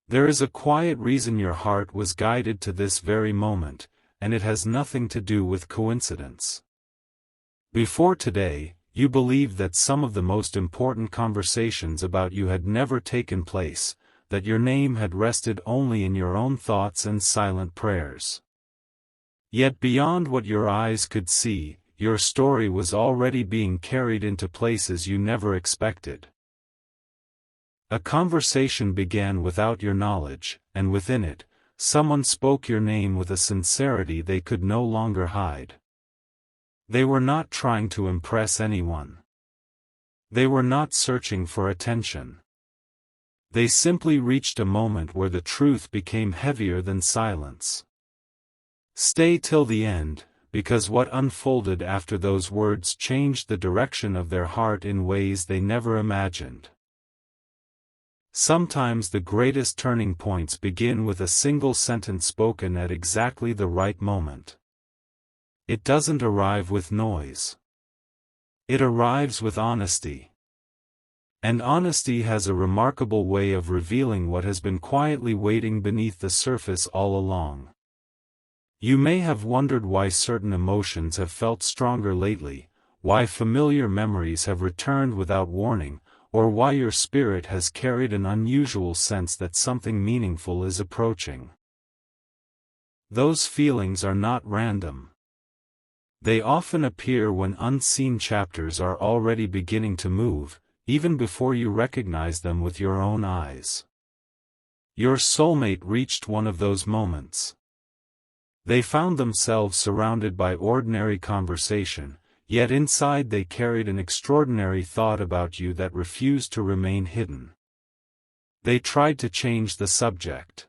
There is a quiet reason your heart was guided to this very moment, and it has nothing to do with coincidence. Before today, you believed that some of the most important conversations about you had never taken place, that your name had rested only in your own thoughts and silent prayers. Yet beyond what your eyes could see, your story was already being carried into places you never expected. A conversation began without your knowledge, and within it, someone spoke your name with a sincerity they could no longer hide. They were not trying to impress anyone. They were not searching for attention. They simply reached a moment where the truth became heavier than silence. Stay till the end, because what unfolded after those words changed the direction of their heart in ways they never imagined. Sometimes the greatest turning points begin with a single sentence spoken at exactly the right moment. It doesn't arrive with noise. It arrives with honesty. And honesty has a remarkable way of revealing what has been quietly waiting beneath the surface all along. You may have wondered why certain emotions have felt stronger lately, why familiar memories have returned without warning, or why your spirit has carried an unusual sense that something meaningful is approaching. Those feelings are not random. They often appear when unseen chapters are already beginning to move, even before you recognize them with your own eyes. Your soulmate reached one of those moments. They found themselves surrounded by ordinary conversation, yet inside they carried an extraordinary thought about you that refused to remain hidden. They tried to change the subject.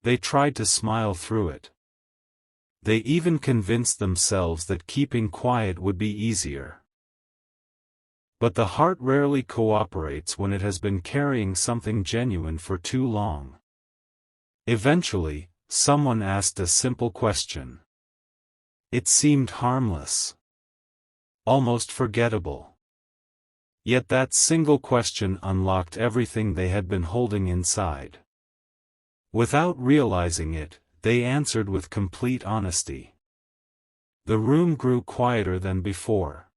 They tried to smile through it. They even convinced themselves that keeping quiet would be easier. But the heart rarely cooperates when it has been carrying something genuine for too long. Eventually, someone asked a simple question. It seemed harmless. Almost forgettable. Yet that single question unlocked everything they had been holding inside. Without realizing it, they answered with complete honesty. The room grew quieter than before.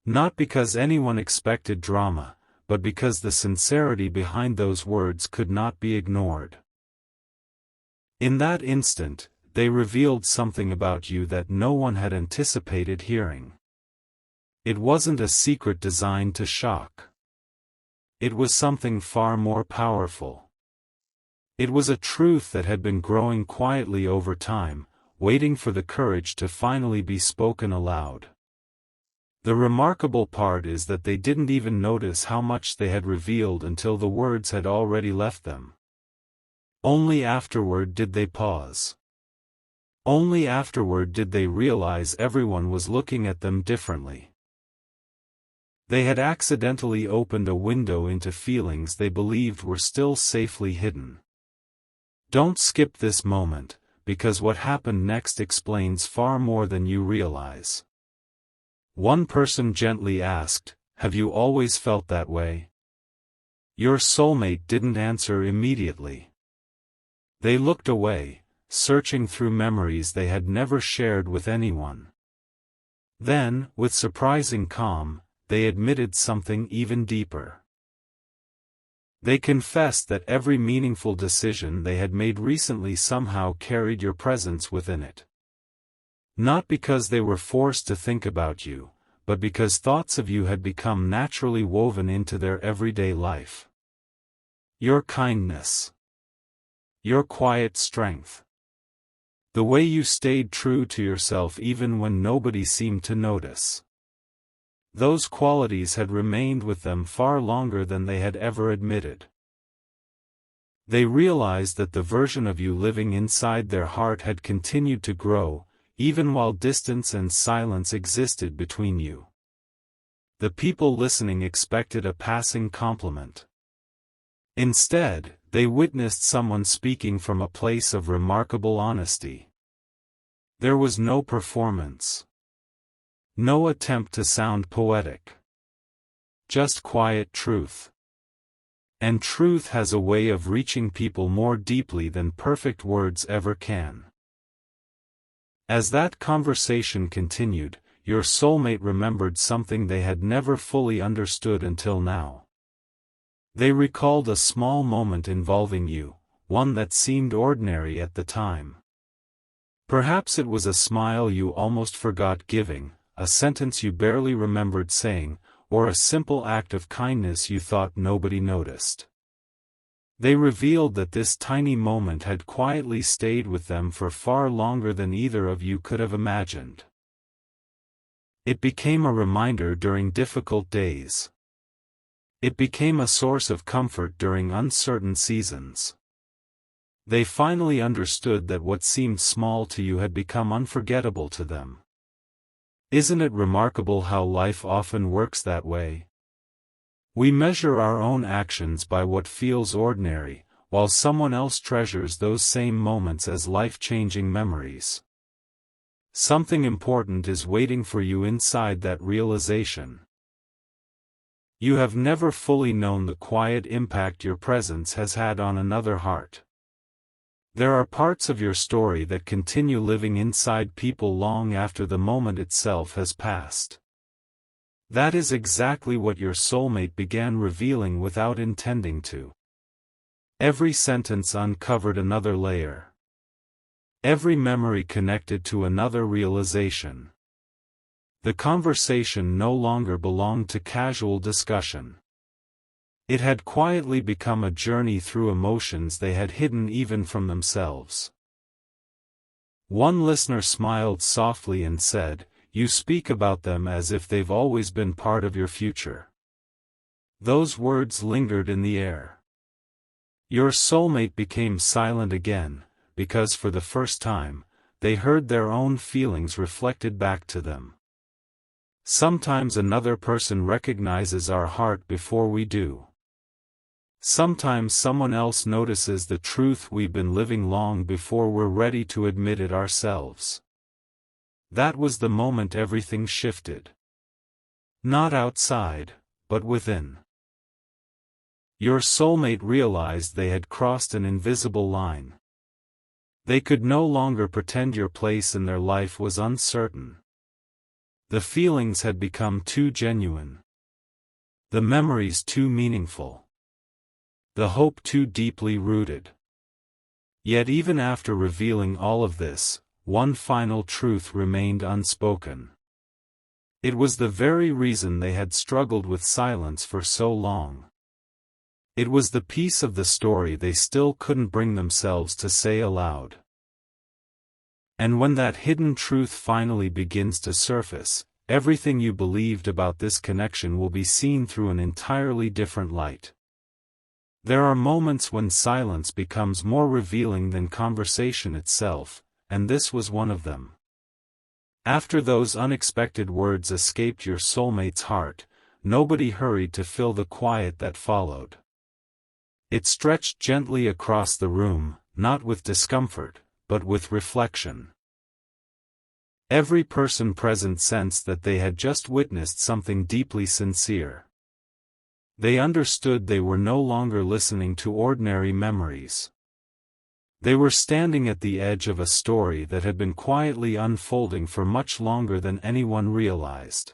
Not because anyone expected drama, but because the sincerity behind those words could not be ignored. In that instant, they revealed something about you that no one had anticipated hearing. It wasn't a secret designed to shock. It was something far more powerful. It was a truth that had been growing quietly over time, waiting for the courage to finally be spoken aloud. The remarkable part is that they didn't even notice how much they had revealed until the words had already left them. Only afterward did they pause. Only afterward did they realize everyone was looking at them differently. They had accidentally opened a window into feelings they believed were still safely hidden. Don't skip this moment, because what happened next explains far more than you realize. One person gently asked, "Have you always felt that way?" Your soulmate didn't answer immediately. They looked away, searching through memories they had never shared with anyone. Then, with surprising calm, they admitted something even deeper. They confessed that every meaningful decision they had made recently somehow carried your presence within it. Not because they were forced to think about you, but because thoughts of you had become naturally woven into their everyday life. Your kindness. Your quiet strength. The way you stayed true to yourself even when nobody seemed to notice. Those qualities had remained with them far longer than they had ever admitted. They realized that the version of you living inside their heart had continued to grow, even while distance and silence existed between you. The people listening expected a passing compliment. Instead, they witnessed someone speaking from a place of remarkable honesty. There was no performance. No attempt to sound poetic. Just quiet truth. And truth has a way of reaching people more deeply than perfect words ever can. As that conversation continued, your soulmate remembered something they had never fully understood until now. They recalled a small moment involving you, one that seemed ordinary at the time. Perhaps it was a smile you almost forgot giving, a sentence you barely remembered saying, or a simple act of kindness you thought nobody noticed. They revealed that this tiny moment had quietly stayed with them for far longer than either of you could have imagined. It became a reminder during difficult days. It became a source of comfort during uncertain seasons. They finally understood that what seemed small to you had become unforgettable to them. Isn't it remarkable how life often works that way? We measure our own actions by what feels ordinary, while someone else treasures those same moments as life-changing memories. Something important is waiting for you inside that realization. You have never fully known the quiet impact your presence has had on another heart. There are parts of your story that continue living inside people long after the moment itself has passed. That is exactly what your soulmate began revealing without intending to. Every sentence uncovered another layer. Every memory connected to another realization. The conversation no longer belonged to casual discussion. It had quietly become a journey through emotions they had hidden even from themselves. One listener smiled softly and said, "You speak about them as if they've always been part of your future." Those words lingered in the air. Your soulmate became silent again, because for the first time, they heard their own feelings reflected back to them. Sometimes another person recognizes our heart before we do. Sometimes someone else notices the truth we've been living long before we're ready to admit it ourselves. That was the moment everything shifted. Not outside, but within. Your soulmate realized they had crossed an invisible line. They could no longer pretend your place in their life was uncertain. The feelings had become too genuine. The memories too meaningful. The hope too deeply rooted. Yet even after revealing all of this, one final truth remained unspoken. It was the very reason they had struggled with silence for so long. It was the piece of the story they still couldn't bring themselves to say aloud. And when that hidden truth finally begins to surface, everything you believed about this connection will be seen through an entirely different light. There are moments when silence becomes more revealing than conversation itself, and this was one of them. After those unexpected words escaped your soulmate's heart, nobody hurried to fill the quiet that followed. It stretched gently across the room, not with discomfort, but with reflection. Every person present sensed that they had just witnessed something deeply sincere. They understood they were no longer listening to ordinary memories. They were standing at the edge of a story that had been quietly unfolding for much longer than anyone realized.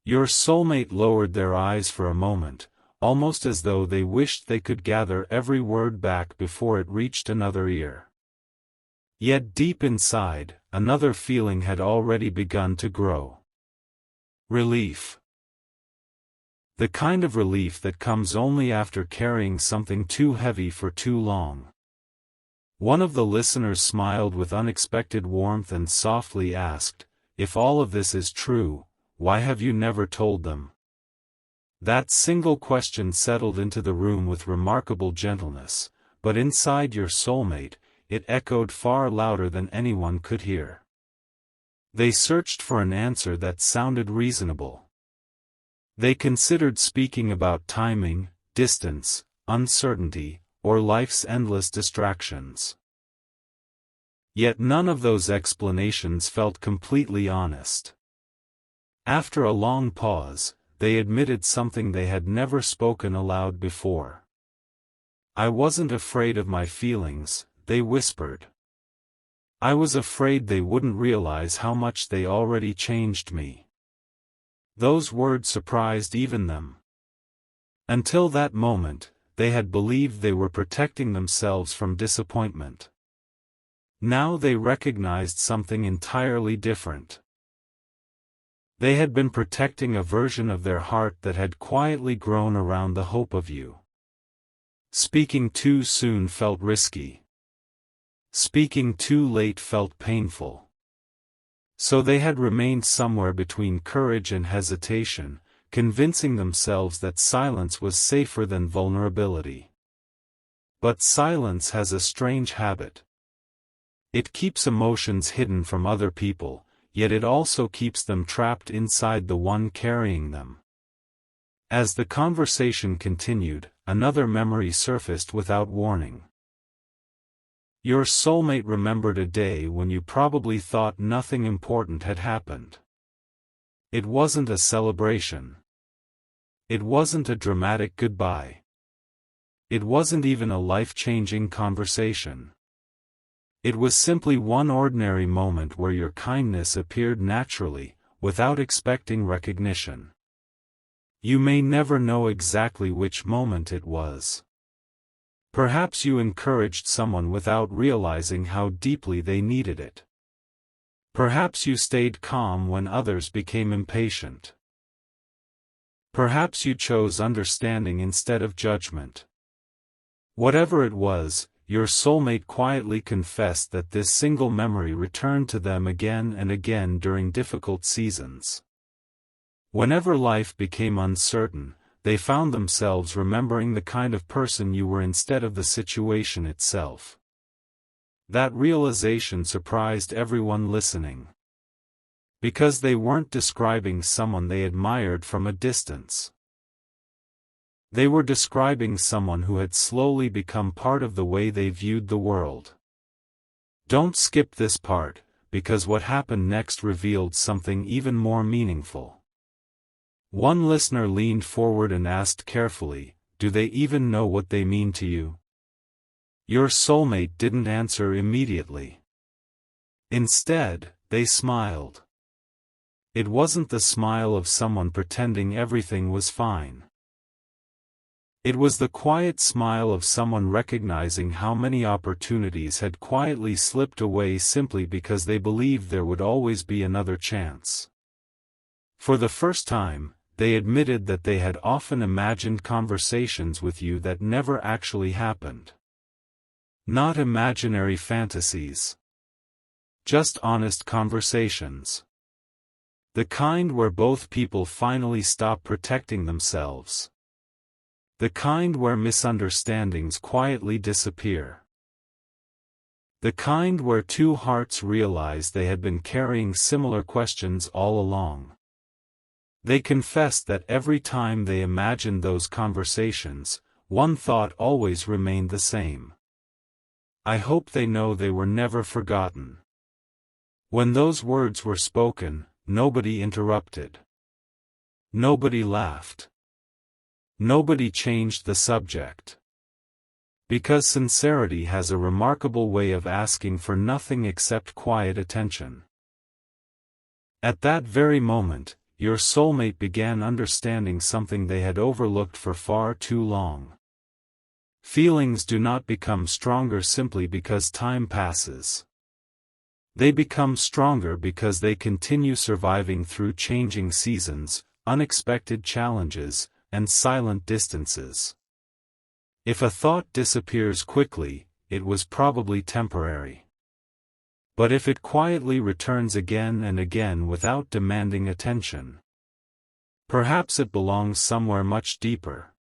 Your soulmate lowered their eyes for a moment, almost as though they wished they could gather every word back before it reached another ear. Yet deep inside, another feeling had already begun to grow. Relief. The kind of relief that comes only after carrying something too heavy for too long. One of the listeners smiled with unexpected warmth and softly asked, "If all of this is true, why have you never told them?" That single question settled into the room with remarkable gentleness, but inside your soulmate, it echoed far louder than anyone could hear. They searched for an answer that sounded reasonable. They considered speaking about timing, distance, uncertainty, or life's endless distractions. Yet none of those explanations felt completely honest. After a long pause, they admitted something they had never spoken aloud before. "I wasn't afraid of my feelings," they whispered. "I was afraid they wouldn't realize how much they already changed me." Those words surprised even them. Until that moment, they had believed they were protecting themselves from disappointment. Now they recognized something entirely different. They had been protecting a version of their heart that had quietly grown around the hope of you. Speaking too soon felt risky. Speaking too late felt painful. So they had remained somewhere between courage and hesitation, convincing themselves that silence was safer than vulnerability. But silence has a strange habit. It keeps emotions hidden from other people, yet it also keeps them trapped inside the one carrying them. As the conversation continued, another memory surfaced without warning. Your soulmate remembered a day when you probably thought nothing important had happened. It wasn't a celebration. It wasn't a dramatic goodbye. It wasn't even a life-changing conversation. It was simply one ordinary moment where your kindness appeared naturally, without expecting recognition. You may never know exactly which moment it was. Perhaps you encouraged someone without realizing how deeply they needed it. Perhaps you stayed calm when others became impatient. Perhaps you chose understanding instead of judgment. Whatever it was, your soulmate quietly confessed that this single memory returned to them again and again during difficult seasons. Whenever life became uncertain, they found themselves remembering the kind of person you were instead of the situation itself. That realization surprised everyone listening. Because they weren't describing someone they admired from a distance. They were describing someone who had slowly become part of the way they viewed the world. Don't skip this part, because what happened next revealed something even more meaningful. One listener leaned forward and asked carefully, "Do they even know what they mean to you?" Your soulmate didn't answer immediately. Instead, they smiled. It wasn't the smile of someone pretending everything was fine. It was the quiet smile of someone recognizing how many opportunities had quietly slipped away simply because they believed there would always be another chance. For the first time, they admitted that they had often imagined conversations with you that never actually happened. Not imaginary fantasies. Just honest conversations. The kind where both people finally stop protecting themselves. The kind where misunderstandings quietly disappear. The kind where two hearts realize they had been carrying similar questions all along. They confessed that every time they imagined those conversations, one thought always remained the same. "I hope they know they were never forgotten." When those words were spoken, nobody interrupted. Nobody laughed. Nobody changed the subject. Because sincerity has a remarkable way of asking for nothing except quiet attention. At that very moment, your soulmate began understanding something they had overlooked for far too long. Feelings do not become stronger simply because time passes. They become stronger because they continue surviving through changing seasons, unexpected challenges, and silent distances. If a thought disappears quickly, it was probably temporary. But if it quietly returns again and again without demanding attention, perhaps it belongs somewhere much deeper.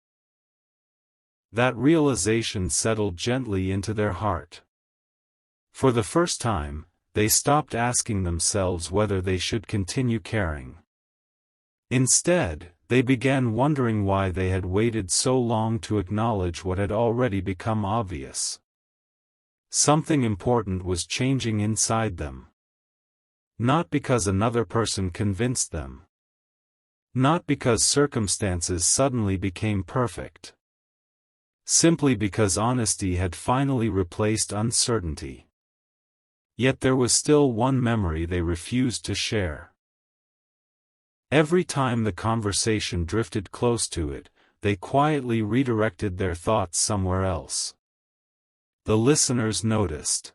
That realization settled gently into their heart. For the first time, they stopped asking themselves whether they should continue caring. Instead, they began wondering why they had waited so long to acknowledge what had already become obvious. Something important was changing inside them. Not because another person convinced them. Not because circumstances suddenly became perfect. Simply because honesty had finally replaced uncertainty. Yet there was still one memory they refused to share. Every time the conversation drifted close to it, they quietly redirected their thoughts somewhere else. The listeners noticed.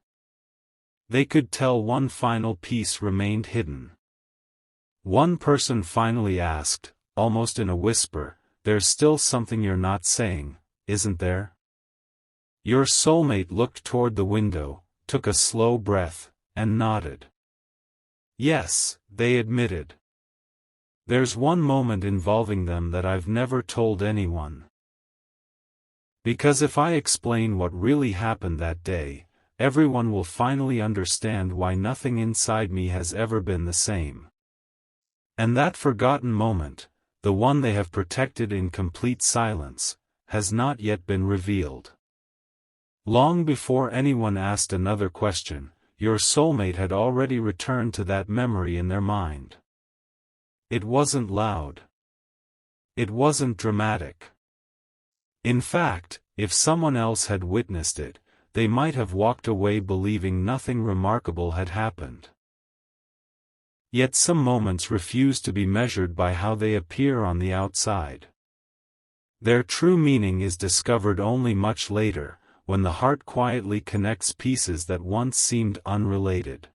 They could tell one final piece remained hidden. One person finally asked, almost in a whisper, "There's still something you're not saying, isn't there?" Your soulmate looked toward the window, took a slow breath, and nodded. "Yes," they admitted. "There's one moment involving them that I've never told anyone. Because if I explain what really happened that day, everyone will finally understand why nothing inside me has ever been the same." And that forgotten moment, the one they have protected in complete silence, has not yet been revealed. Long before anyone asked another question, your soulmate had already returned to that memory in their mind. It wasn't loud. It wasn't dramatic. In fact, if someone else had witnessed it, they might have walked away believing nothing remarkable had happened. Yet some moments refuse to be measured by how they appear on the outside. Their true meaning is discovered only much later, when the heart quietly connects pieces that once seemed unrelated.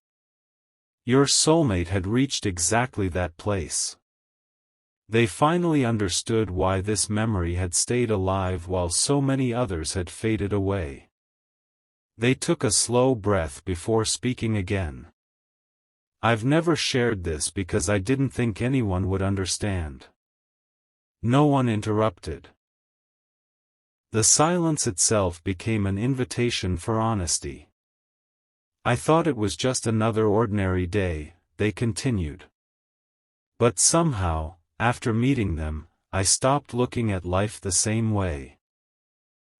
Your soulmate had reached exactly that place. They finally understood why this memory had stayed alive while so many others had faded away. They took a slow breath before speaking again. "I've never shared this because I didn't think anyone would understand." No one interrupted. The silence itself became an invitation for honesty. "I thought it was just another ordinary day," they continued. "But somehow, after meeting them, I stopped looking at life the same way."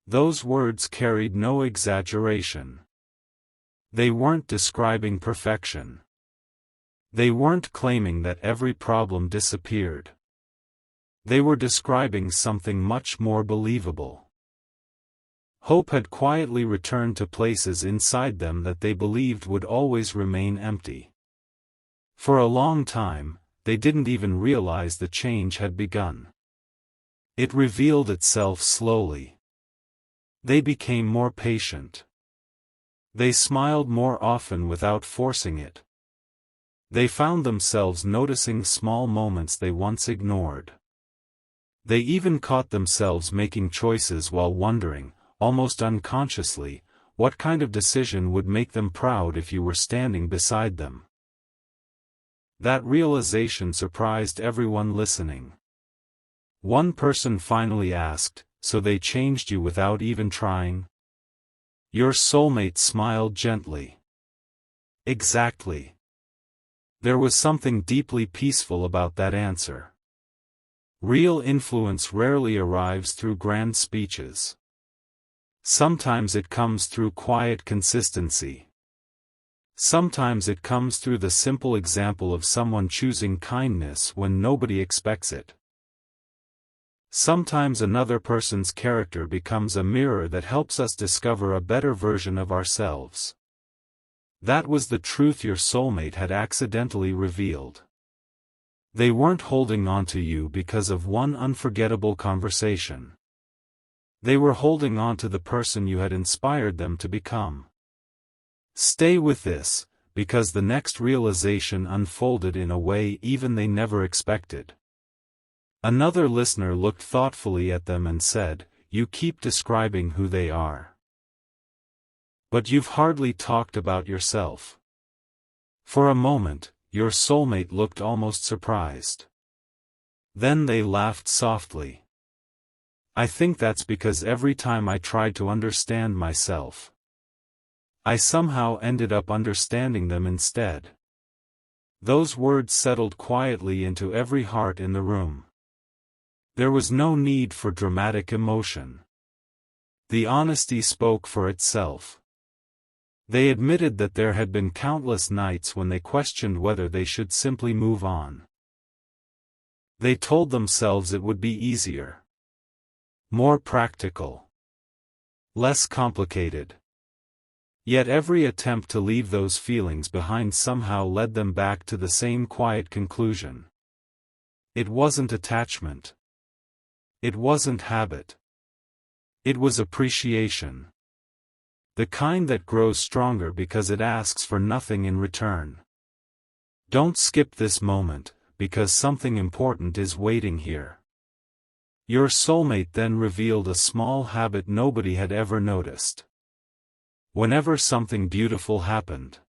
Those words carried no exaggeration. They weren't describing perfection. They weren't claiming that every problem disappeared. They were describing something much more believable. Hope had quietly returned to places inside them that they believed would always remain empty. For a long time, they didn't even realize the change had begun. It revealed itself slowly. They became more patient. They smiled more often without forcing it. They found themselves noticing small moments they once ignored. They even caught themselves making choices while wondering, almost unconsciously, what kind of decision would make them proud if you were standing beside them. That realization surprised everyone listening. One person finally asked, "So they changed you without even trying?" Your soulmate smiled gently. "Exactly." There was something deeply peaceful about that answer. Real influence rarely arrives through grand speeches. Sometimes it comes through quiet consistency. Sometimes it comes through the simple example of someone choosing kindness when nobody expects it. Sometimes another person's character becomes a mirror that helps us discover a better version of ourselves. That was the truth your soulmate had accidentally revealed. They weren't holding on to you because of one unforgettable conversation. They were holding on to the person you had inspired them to become. Stay with this, because the next realization unfolded in a way even they never expected. Another listener looked thoughtfully at them and said, "You keep describing who they are. But you've hardly talked about yourself." For a moment, your soulmate looked almost surprised. Then they laughed softly. "I think that's because every time I tried to understand myself, I somehow ended up understanding them instead." Those words settled quietly into every heart in the room. There was no need for dramatic emotion. The honesty spoke for itself. They admitted that there had been countless nights when they questioned whether they should simply move on. They told themselves it would be easier, more practical, less complicated. Yet every attempt to leave those feelings behind somehow led them back to the same quiet conclusion. It wasn't attachment. It wasn't habit. It was appreciation. The kind that grows stronger because it asks for nothing in return. Don't skip this moment, because something important is waiting here. Your soulmate then revealed a small habit nobody had ever noticed. Whenever something beautiful happened,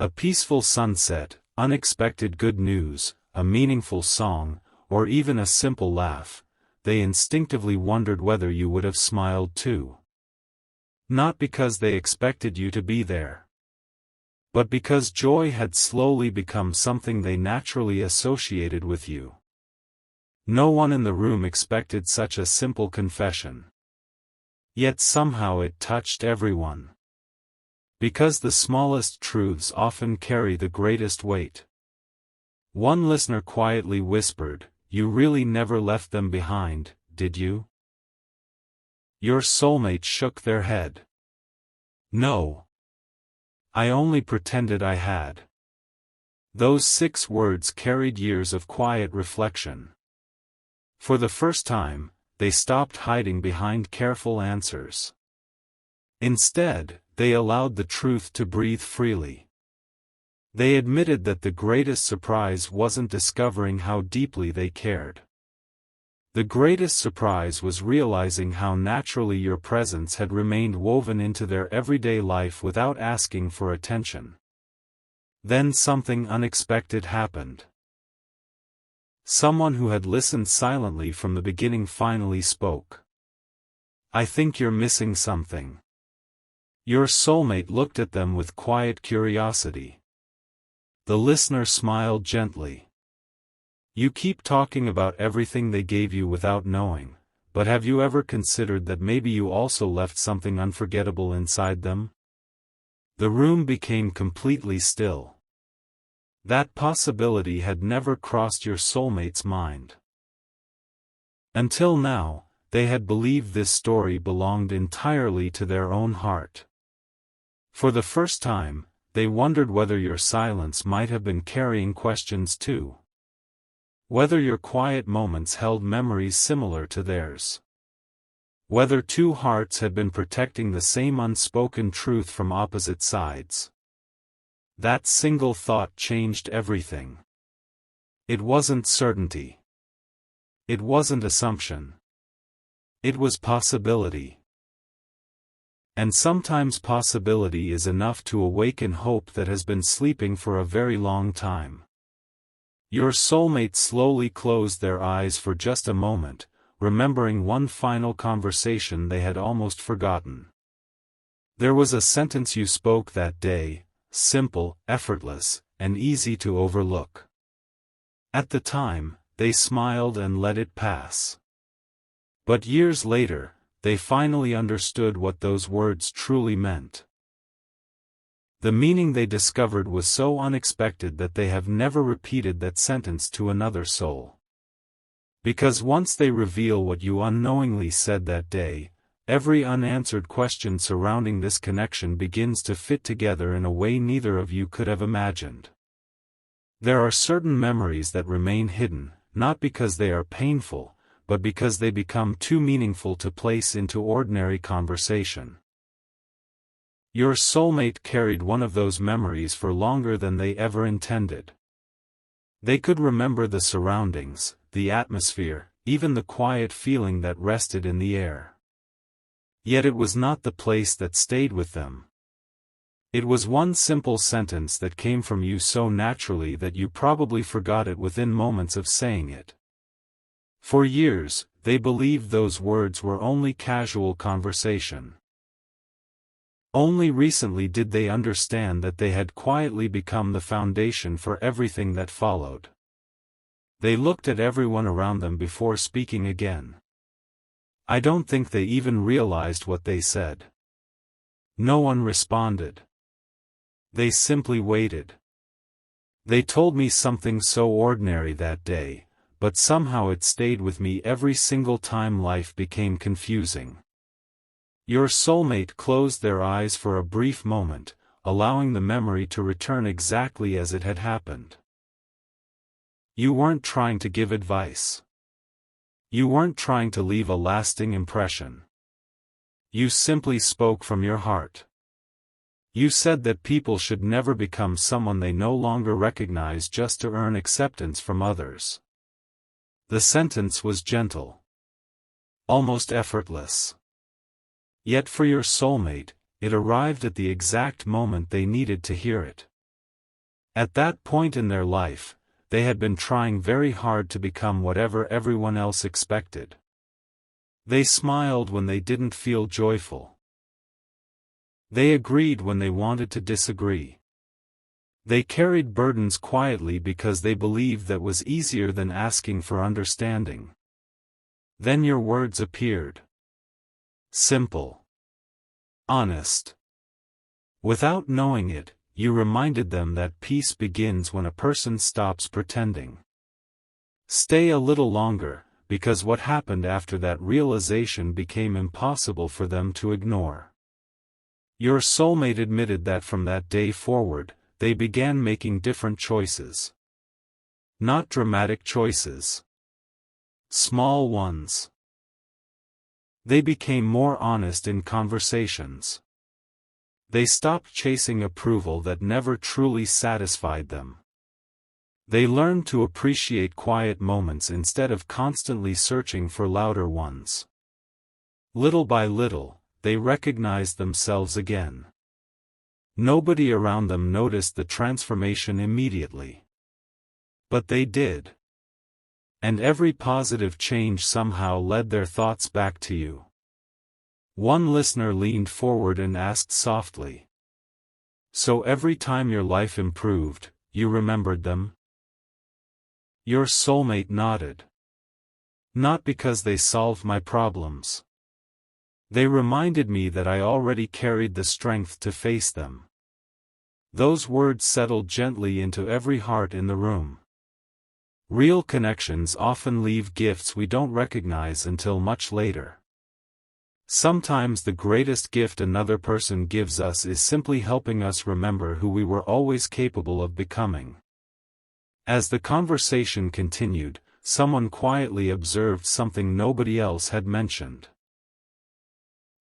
a peaceful sunset, unexpected good news, a meaningful song, or even a simple laugh, they instinctively wondered whether you would have smiled too. Not because they expected you to be there, but because joy had slowly become something they naturally associated with you. No one in the room expected such a simple confession. Yet somehow it touched everyone. Because the smallest truths often carry the greatest weight. One listener quietly whispered, "You really never left them behind, did you?" Your soulmate shook their head. "No. I only pretended I had." Those 6 words carried years of quiet reflection. For the first time, they stopped hiding behind careful answers. Instead, they allowed the truth to breathe freely. They admitted that the greatest surprise wasn't discovering how deeply they cared. The greatest surprise was realizing how naturally your presence had remained woven into their everyday life without asking for attention. Then something unexpected happened. Someone who had listened silently from the beginning finally spoke. "I think you're missing something." Your soulmate looked at them with quiet curiosity. The listener smiled gently. "You keep talking about everything they gave you without knowing, but have you ever considered that maybe you also left something unforgettable inside them?" The room became completely still. That possibility had never crossed your soulmate's mind. Until now, they had believed this story belonged entirely to their own heart. For the first time, they wondered whether your silence might have been carrying questions too. Whether your quiet moments held memories similar to theirs. Whether 2 hearts had been protecting the same unspoken truth from opposite sides. That single thought changed everything. It wasn't certainty. It wasn't assumption. It was possibility. And sometimes possibility is enough to awaken hope that has been sleeping for a very long time. Your soulmate slowly closed their eyes for just a moment, remembering one final conversation they had almost forgotten. There was a sentence you spoke that day, simple, effortless, and easy to overlook. At the time, they smiled and let it pass. But years later, they finally understood what those words truly meant. The meaning they discovered was so unexpected that they have never repeated that sentence to another soul. Because once they reveal what you unknowingly said that day, every unanswered question surrounding this connection begins to fit together in a way neither of you could have imagined. There are certain memories that remain hidden, not because they are painful, but because they become too meaningful to place into ordinary conversation. Your soulmate carried one of those memories for longer than they ever intended. They could remember the surroundings, the atmosphere, even the quiet feeling that rested in the air. Yet it was not the place that stayed with them. It was one simple sentence that came from you so naturally that you probably forgot it within moments of saying it. For years, they believed those words were only casual conversation. Only recently did they understand that they had quietly become the foundation for everything that followed. They looked at everyone around them before speaking again. I don't think they even realized what they said. No one responded. They simply waited. They told me something so ordinary that day, but somehow it stayed with me every single time life became confusing. Your soulmate closed their eyes for a brief moment, allowing the memory to return exactly as it had happened. You weren't trying to give advice. You weren't trying to leave a lasting impression. You simply spoke from your heart. You said that people should never become someone they no longer recognize just to earn acceptance from others. The sentence was gentle. Almost effortless. Yet for your soulmate, it arrived at the exact moment they needed to hear it. At that point in their life, they had been trying very hard to become whatever everyone else expected. They smiled when they didn't feel joyful. They agreed when they wanted to disagree. They carried burdens quietly because they believed that was easier than asking for understanding. Then your words appeared. Simple. Honest. Without knowing it, you reminded them that peace begins when a person stops pretending. Stay a little longer, because what happened after that realization became impossible for them to ignore. Your soulmate admitted that from that day forward, they began making different choices. Not dramatic choices. Small ones. They became more honest in conversations. They stopped chasing approval that never truly satisfied them. They learned to appreciate quiet moments instead of constantly searching for louder ones. Little by little, they recognized themselves again. Nobody around them noticed the transformation immediately. But they did. And every positive change somehow led their thoughts back to you. One listener leaned forward and asked softly. So every time your life improved, you remembered them? Your soulmate nodded. Not because they solved my problems. They reminded me that I already carried the strength to face them. Those words settled gently into every heart in the room. Real connections often leave gifts we don't recognize until much later. Sometimes the greatest gift another person gives us is simply helping us remember who we were always capable of becoming. As the conversation continued, someone quietly observed something nobody else had mentioned.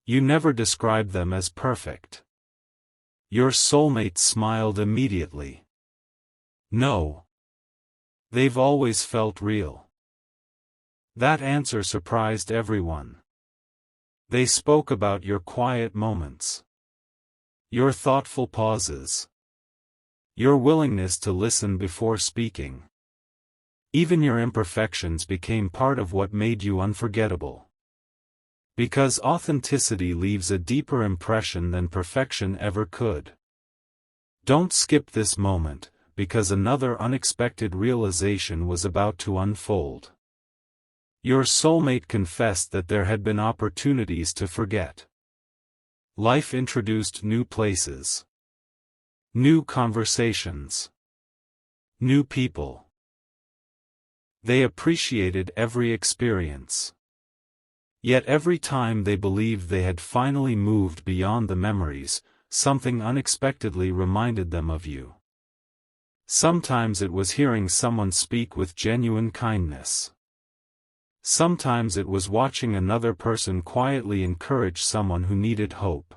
You never described them as perfect. Your soulmate smiled immediately. No. They've always felt real. That answer surprised everyone. They spoke about your quiet moments. Your thoughtful pauses. Your willingness to listen before speaking. Even your imperfections became part of what made you unforgettable. Because authenticity leaves a deeper impression than perfection ever could. Don't skip this moment, because another unexpected realization was about to unfold. Your soulmate confessed that there had been opportunities to forget. Life introduced new places. New conversations. New people. They appreciated every experience. Yet every time they believed they had finally moved beyond the memories, something unexpectedly reminded them of you. Sometimes it was hearing someone speak with genuine kindness. Sometimes it was watching another person quietly encourage someone who needed hope.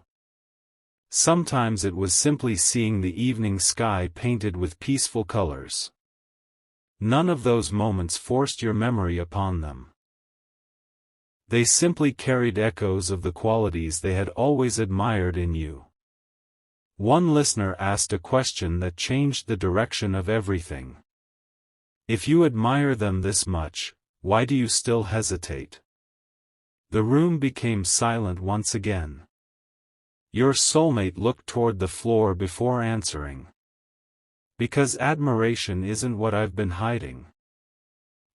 Sometimes it was simply seeing the evening sky painted with peaceful colors. None of those moments forced your memory upon them. They simply carried echoes of the qualities they had always admired in you. One listener asked a question that changed the direction of everything. If you admire them this much, why do you still hesitate? The room became silent once again. Your soulmate looked toward the floor before answering. Because admiration isn't what I've been hiding.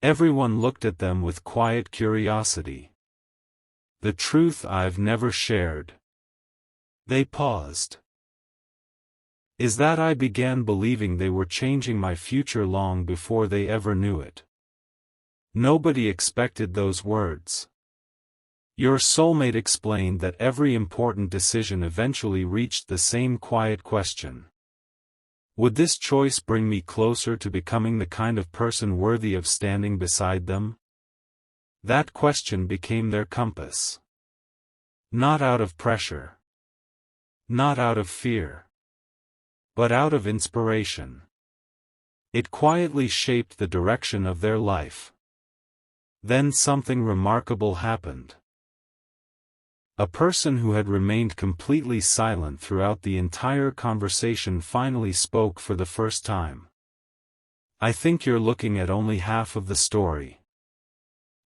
Everyone looked at them with quiet curiosity. The truth I've never shared. They paused. is that I began believing they were changing my future long before they ever knew it. Nobody expected those words. Your soulmate explained that every important decision eventually reached the same quiet question. Would this choice bring me closer to becoming the kind of person worthy of standing beside them? That question became their compass. Not out of pressure. Not out of fear. But out of inspiration. It quietly shaped the direction of their life. Then something remarkable happened. A person who had remained completely silent throughout the entire conversation finally spoke for the first time. I think you're looking at only half of the story.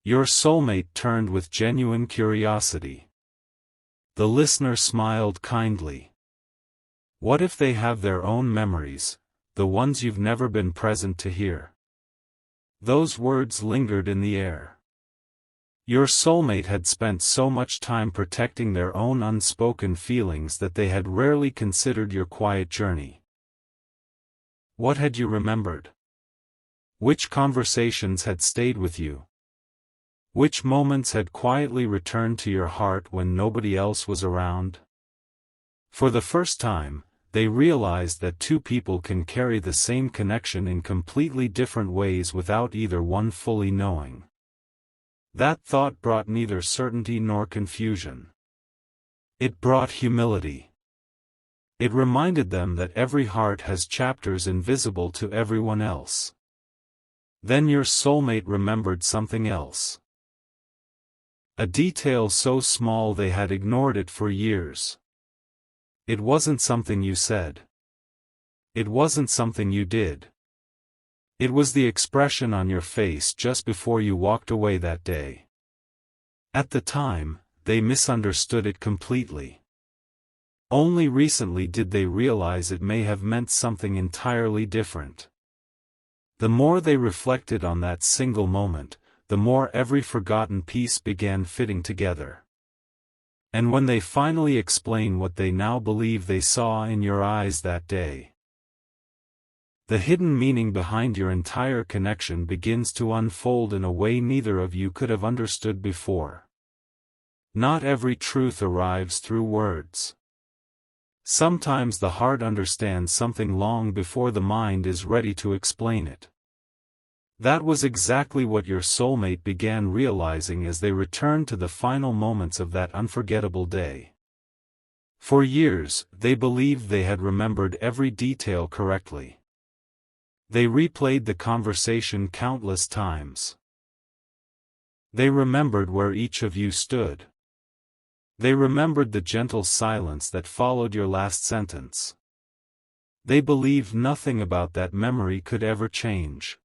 Your soulmate turned with genuine curiosity. The listener smiled kindly. What if they have their own memories, the ones you've never been present to hear? Those words lingered in the air. Your soulmate had spent so much time protecting their own unspoken feelings that they had rarely considered your quiet journey. What had you remembered? Which conversations had stayed with you? Which moments had quietly returned to your heart when nobody else was around? For the first time, they realized that two people can carry the same connection in completely different ways without either one fully knowing. That thought brought neither certainty nor confusion. It brought humility. It reminded them that every heart has chapters invisible to everyone else. Then your soulmate remembered something else. A detail so small they had ignored it for years. It wasn't something you said. It wasn't something you did. It was the expression on your face just before you walked away that day. At the time, they misunderstood it completely. Only recently did they realize it may have meant something entirely different. The more they reflected on that single moment, the more every forgotten piece began fitting together. And when they finally explain what they now believe they saw in your eyes that day, the hidden meaning behind your entire connection begins to unfold in a way neither of you could have understood before. Not every truth arrives through words. Sometimes the heart understands something long before the mind is ready to explain it. That was exactly what your soulmate began realizing as they returned to the final moments of that unforgettable day. For years, they believed they had remembered every detail correctly. They replayed the conversation countless times. They remembered where each of you stood. They remembered the gentle silence that followed your last sentence. They believed nothing about that memory could ever change.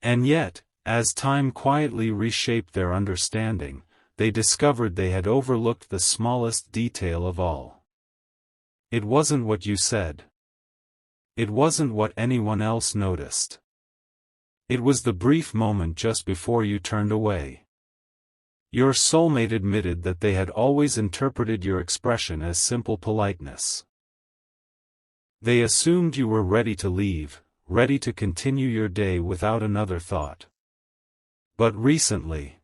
And yet, as time quietly reshaped their understanding, they discovered they had overlooked the smallest detail of all. It wasn't what you said. It wasn't what anyone else noticed. It was the brief moment just before you turned away. Your soulmate admitted that they had always interpreted your expression as simple politeness. They assumed you were ready to leave, ready to continue your day without another thought. But recently,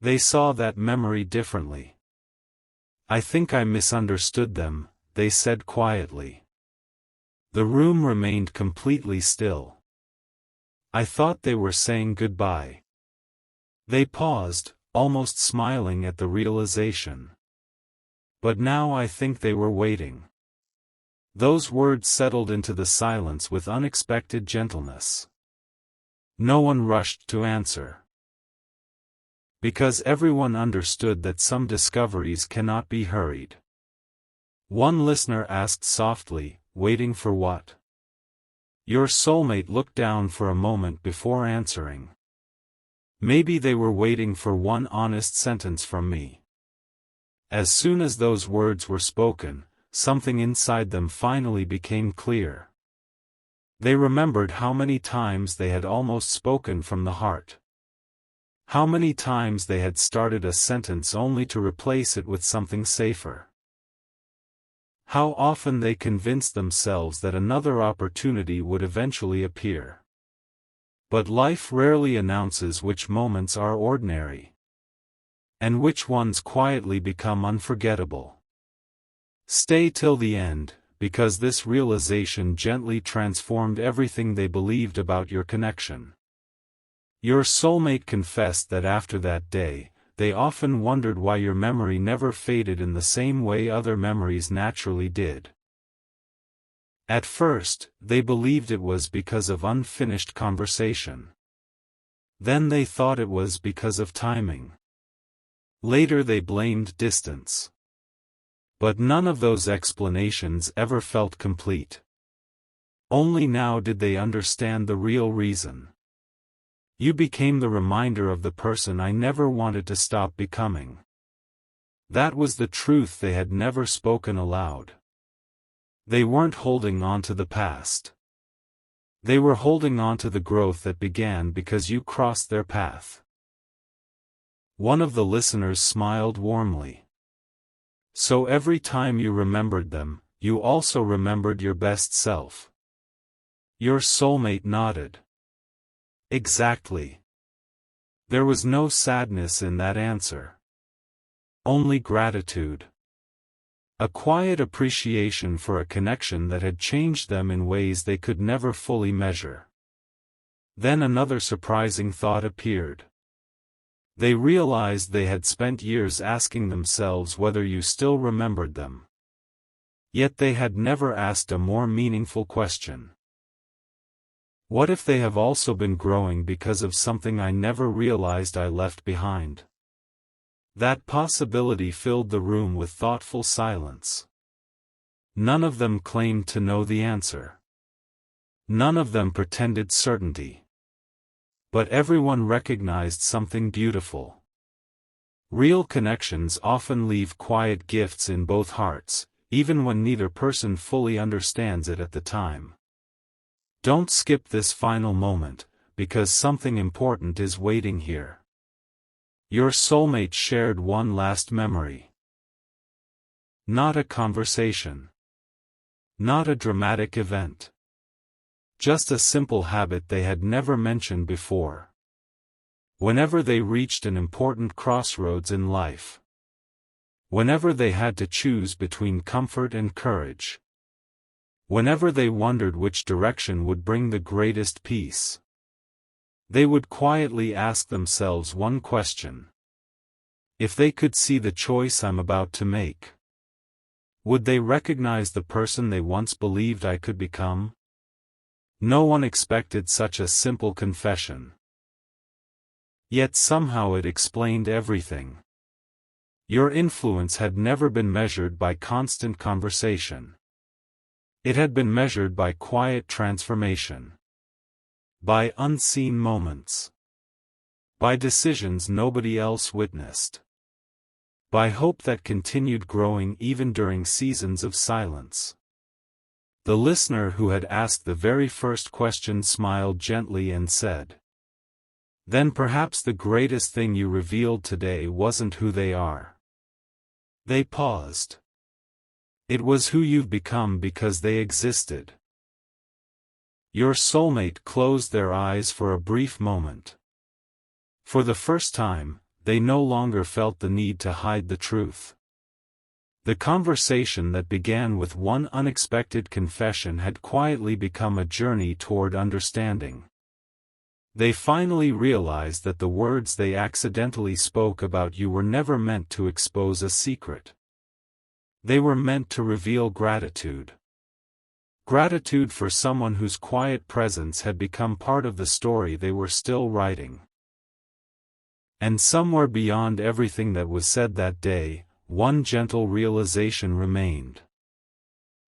they saw that memory differently. I think I misunderstood them, they said quietly. The room remained completely still. I thought they were saying goodbye. They paused, almost smiling at the realization. But now I think they were waiting. Those words settled into the silence with unexpected gentleness. No one rushed to answer. Because everyone understood that some discoveries cannot be hurried. One listener asked softly, waiting for what? Your soulmate looked down for a moment before answering. Maybe they were waiting for one honest sentence from me. As soon as those words were spoken, something inside them finally became clear. They remembered how many times they had almost spoken from the heart. How many times they had started a sentence only to replace it with something safer. How often they convinced themselves that another opportunity would eventually appear. But life rarely announces which moments are ordinary, and which ones quietly become unforgettable. Stay till the end, because this realization gently transformed everything they believed about your connection. Your soulmate confessed that after that day, they often wondered why your memory never faded in the same way other memories naturally did. At first, they believed it was because of unfinished conversation. Then they thought it was because of timing. Later they blamed distance. But none of those explanations ever felt complete. Only now did they understand the real reason. You became the reminder of the person I never wanted to stop becoming. That was the truth they had never spoken aloud. They weren't holding on to the past. They were holding on to the growth that began because you crossed their path. One of the listeners smiled warmly. So every time you remembered them, you also remembered your best self. Your soulmate nodded. Exactly. There was no sadness in that answer. Only gratitude. A quiet appreciation for a connection that had changed them in ways they could never fully measure. Then another surprising thought appeared. They realized they had spent years asking themselves whether you still remembered them. Yet they had never asked a more meaningful question. What if they have also been growing because of something I never realized I left behind? That possibility filled the room with thoughtful silence. None of them claimed to know the answer. None of them pretended certainty. But everyone recognized something beautiful. Real connections often leave quiet gifts in both hearts, even when neither person fully understands it at the time. Don't skip this final moment, because something important is waiting here. Your soulmate shared one last memory. Not a conversation. Not a dramatic event. Just a simple habit they had never mentioned before. Whenever they reached an important crossroads in life. Whenever they had to choose between comfort and courage. Whenever they wondered which direction would bring the greatest peace. They would quietly ask themselves one question. If they could see the choice I'm about to make, would they recognize the person they once believed I could become? No one expected such a simple confession. Yet somehow it explained everything. Your influence had never been measured by constant conversation. It had been measured by quiet transformation. By unseen moments. By decisions nobody else witnessed. By hope that continued growing even during seasons of silence. The listener who had asked the very first question smiled gently and said, "Then perhaps the greatest thing you revealed today wasn't who they are." They paused. It was who you've become because they existed. Your soulmate closed their eyes for a brief moment. For the first time, they no longer felt the need to hide the truth. The conversation that began with one unexpected confession had quietly become a journey toward understanding. They finally realized that the words they accidentally spoke about you were never meant to expose a secret. They were meant to reveal gratitude. Gratitude for someone whose quiet presence had become part of the story they were still writing. And somewhere beyond everything that was said that day, one gentle realization remained.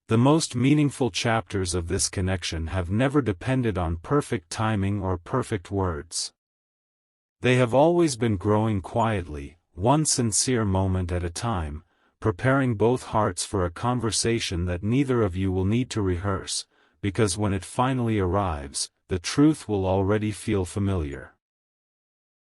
The most meaningful chapters of this connection have never depended on perfect timing or perfect words. They have always been growing quietly, one sincere moment at a time, preparing both hearts for a conversation that neither of you will need to rehearse, because when it finally arrives, the truth will already feel familiar.